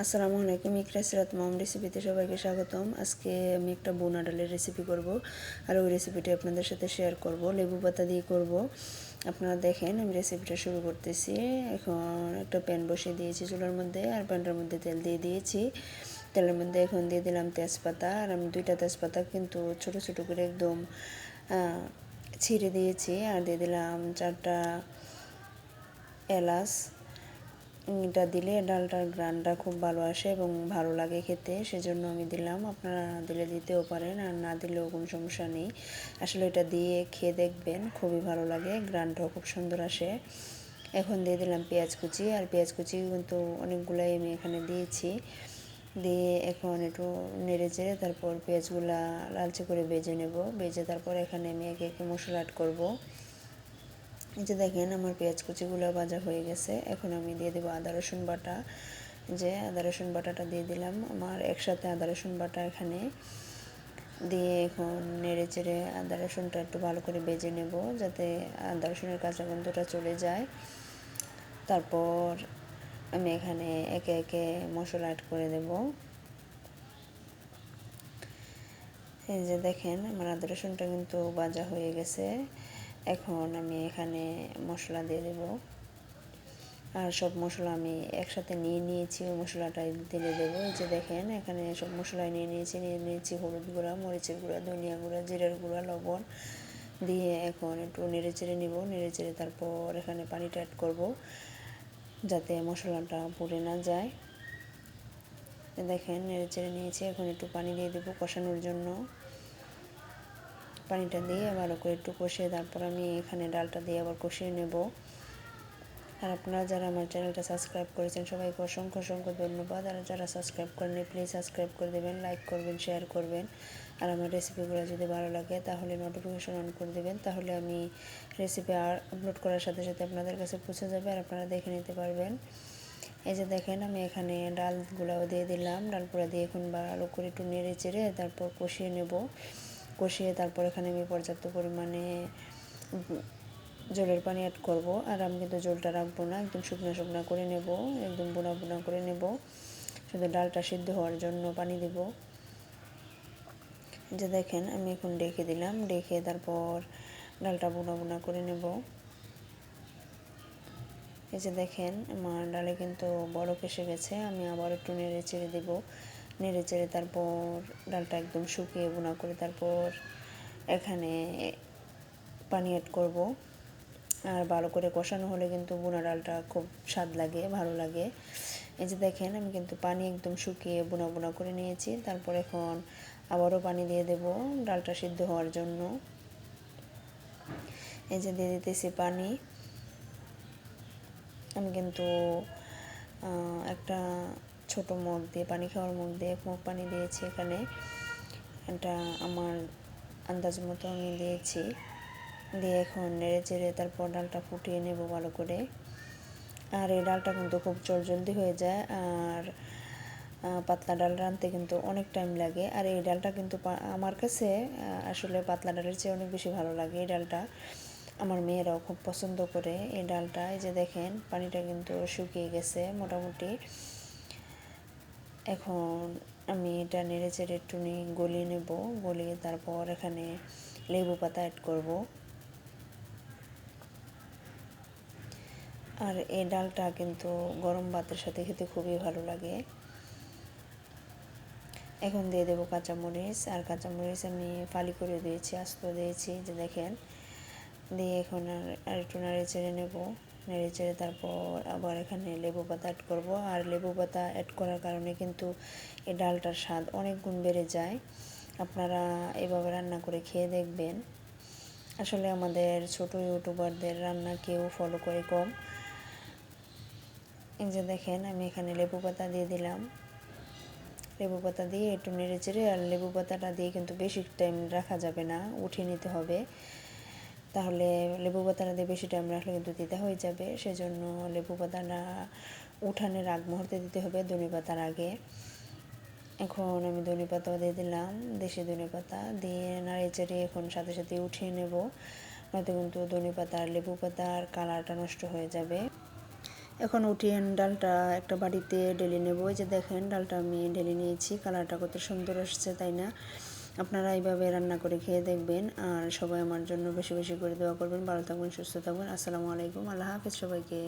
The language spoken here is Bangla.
আসসালামু আলাইকুম। ইকরা সিরাত মম রেসিপিতে সবাইকে স্বাগতম। আজকে আমি একটা বোনা ডালের রেসিপি করব, আর ওই রেসিপিটা আপনাদের সাথে শেয়ার করব। লেবু পাতা দিয়ে করব। আপনারা দেখেন, আমি রেসিপিটা শুরু করতেছি। এখন একটা প্যান বসিয়ে দিয়েছি চুলার মধ্যে, আর প্যানটার মধ্যে তেল দিয়ে দিয়েছি। তেলের মধ্যে এখন দিয়ে দিলাম তেজপাতা, আর আমি 2টা তেজপাতা কিন্তু ছোট ছোট করে একদম ছিঁড়ে দিয়েছি। আর দিয়ে দিলাম 4টা এলাচ। এটা দিলে ডালটার ঘ্রাণটা খুব ভালো আসে এবং ভালো লাগে খেতে, সেজন্য আমি দিলাম। আপনারা দিলে দিতেও পারেন, আর না দিলেও কোনো সমস্যা নেই। আসলে এটা দিয়ে খেয়ে দেখবেন, খুবই ভালো লাগে, ঘ্রাণটাও খুব সুন্দর আসে। এখন দিয়ে দিলাম পেঁয়াজ কুচি, আর পেঁয়াজ কুচি কিন্তু অনেকগুলাই আমি এখানে দিয়েছি। দিয়ে এখন একটু নেড়ে চেড়ে তারপর পেঁয়াজগুলা লালচে করে ভেজে নেব। ভেজে তারপর এখানে আমি একে একে মশলা অ্যাড করব। এই যে দেখেন, আমার পেঁয়াজ কুচিগুলো ভাজা হয়ে গেছে। এখন আমি দিয়ে দেবো আদা রসুন বাটা। যে আদা রসুন বাটাটা দিয়ে দিলাম, আমার একসাথে আদা রসুন বাটা এখানে দিয়ে এখন নেড়ে চেড়ে আদা রসুনটা একটু ভালো করে ভেজে নেব, যাতে আদা রসুনের কাঁচা গন্ধটা চলে যায়। তারপর আমি এখানে একে একে মশলা অ্যাড করে দেব। এই যে দেখেন, আমার আদা রসুনটা কিন্তু ভাজা হয়ে গেছে। এখন আমি এখানে মশলা দিয়ে দেব, আর সব মশলা আমি একসাথে নিয়েছি। ওই মশলাটাই দিলে দেবো। এই যে দেখেন, এখানে সব মশলাই নিয়ে নিয়েছি হলুদ গুঁড়া, মরিচের গুঁড়া, ধনিয়া গুঁড়া, জিরার গুঁড়া, লবণ দিয়ে এখন একটু নেড়ে চেড়ে নিব। নেড়ে চেড়ে তারপর এখানে পানিটা অ্যাড করব, যাতে মশলাটা পুড়ে না যায়। দেখেন, নেড়ে চেড়ে নিয়েছি। এখন একটু পানি দিয়ে দেবো কষানোর জন্য। পানিটা দিয়ে ভালো করে একটু কষিয়ে তারপর আমি এখানে ডালটা দিয়ে আবার কষিয়ে নেব। আর আপনারা যারা আমার চ্যানেলটা সাবস্ক্রাইব করেছেন সবাইকে অসংখ্য অসংখ্য ধন্যবাদ। আর যারা সাবস্ক্রাইব করেননি প্লিজ সাবস্ক্রাইব করে দেবেন, লাইক করবেন, শেয়ার করবেন। আর আমার রেসিপিগুলো যদি ভালো লাগে তাহলে নোটিফিকেশন অন করে দেবেন, তাহলে আমি রেসিপি আর আপলোড করার সাথে সাথে আপনাদের কাছে পৌঁছে যাবে, আর আপনারা দেখে নিতে পারবেন। এই যে দেখেন, আমি এখানে ডালগুলাও দিয়ে দিলাম। ডালগুলো দিয়ে এখন ভালো করে একটু নেড়ে চেড়ে তারপর কষিয়ে নেব। কষিয়ে তারপর এখানে আমি পর্যাপ্ত পরিমাণে জলের পানি অ্যাড করব। আর আমি কিন্তু জলটা রাখবো না, একদম শুকনো শুকনো করে নেব, একদম বোনা বোনা করে নেব। শুধু ডালটা সিদ্ধ হওয়ার জন্য পানি দেব। যে দেখেন, আমি এখন ডেকে দিলাম, ডেকে তারপর ডালটা বোনা বোনা করে নেব। এই যে দেখেন, আমার ডালে কিন্তু বরফ এসে গেছে। আমি আবার একটু নেড়ে চেড়ে দেবো। নেড়ে চেড়ে তারপর ডালটা একদম শুকিয়ে বোনা করে তারপর এখানে পানি অ্যাড করব। আর ভালো করে কষানো হলে কিন্তু বোনা ডালটা খুব স্বাদ লাগে, ভালো লাগে। এই যে দেখেন, আমি কিন্তু পানি একদম শুকিয়ে বোনা বোনা করে নিয়েছি। তারপর এখন আবারও পানি দিয়ে দেব ডালটা সিদ্ধ হওয়ার জন্য। এই যে দিয়ে দিতেছি পানি। আমি কিন্তু একটা ছোট মগ দিয়ে, পানি খাওয়ার মগ দিয়ে 1 মগ পানি দিয়েছি এখানে। এটা আমার আন্দাজ মতো আমি দিয়েছি। দিয়ে এখন নেড়ে চেড়ে তারপর ডালটা ফুটিয়ে নেব ভালো করে। আর এই ডালটা কিন্তু খুব জলদি হয়ে যায়, আর পাতলা ডাল রাঁধতে কিন্তু অনেক টাইম লাগে। আর এই ডালটা কিন্তু আমার কাছে আসলে পাতলা ডালের চেয়ে অনেক বেশি ভালো লাগে এই ডালটা। আমার মেয়েরাও খুব পছন্দ করে এই ডালটা। এই যে দেখেন, পানিটা কিন্তু শুকিয়ে গেছে মোটামুটি। এখন আমি এটা নেড়ে চেড়ে একটু গলিয়ে নেব। গলিয়ে তারপর এখানে লেবু পাতা অ্যাড করব। আর এই ডালটা কিন্তু গরম ভাতের সাথে খেতে খুবই ভালো লাগে। এখন দিয়ে দেবো কাঁচামরিচ, আর কাঁচামরিচ আমি ফালি করে দিয়েছি, আস্ত দিয়েছি। যে দেখেন, দিয়ে এখন আর একটু নেড়ে চেড়ে নেব। নেড়ে চেড়ে তারপর আবার এখানে লেবু পাতা অ্যাড করব। আর লেবু পাতা অ্যাড করার কারণে কিন্তু এই ডালটার স্বাদ অনেক গুণ বেড়ে যায়। আপনারা এভাবে রান্না করে খেয়ে দেখবেন। আসলে আমাদের ছোট ইউটিউবারদের রান্না কেউ ফলো করে কম। এই যে দেখেন, আমি এখানে লেবু পাতা দিয়ে দিলাম। লেবু পাতা দিয়ে একটু নেড়ে চেড়ে, আর লেবু পাতাটা দিয়ে কিন্তু বেশি টাইম রাখা যাবে না, উঠিয়ে নিতে হবে। তাহলে লেবু পাতাটা দিয়ে বেশি টাইম রাখলে কিন্তু তিতা হয়ে যাবে, সেজন্য লেবু পাতাটা উঠানের আগ মুহূর্তে দিতে হবে, ধনেপাতার আগে। এখন আমি ধনেপাতাও দিয়ে দিলাম, দেশি ধনেপাতা দিয়ে নাড়িয়ে চাড়িয়ে এখন সাথে সাথে উঠিয়ে নেব, নয়তো কিন্তু ধনেপাতা আর লেবু পাতার কালারটা নষ্ট হয়ে যাবে। এখন উঠিয়ে ডালটা একটা বাটিতে ঢেলে নেবো। এই যে দেখেন ডালটা আমি ঢেলে নিয়েছি, কালারটা কত সুন্দর আসছে তাই না? আপনারা এইভাবে রান্না করে খেয়ে দেখবেন, আর সবাই আমার জন্য বেশি বেশি করে দোয়া করবেন। ভালো থাকবেন, সুস্থ থাকবেন। আসসালামু আলাইকুম, আল্লাহ হাফেজ সবাইকে।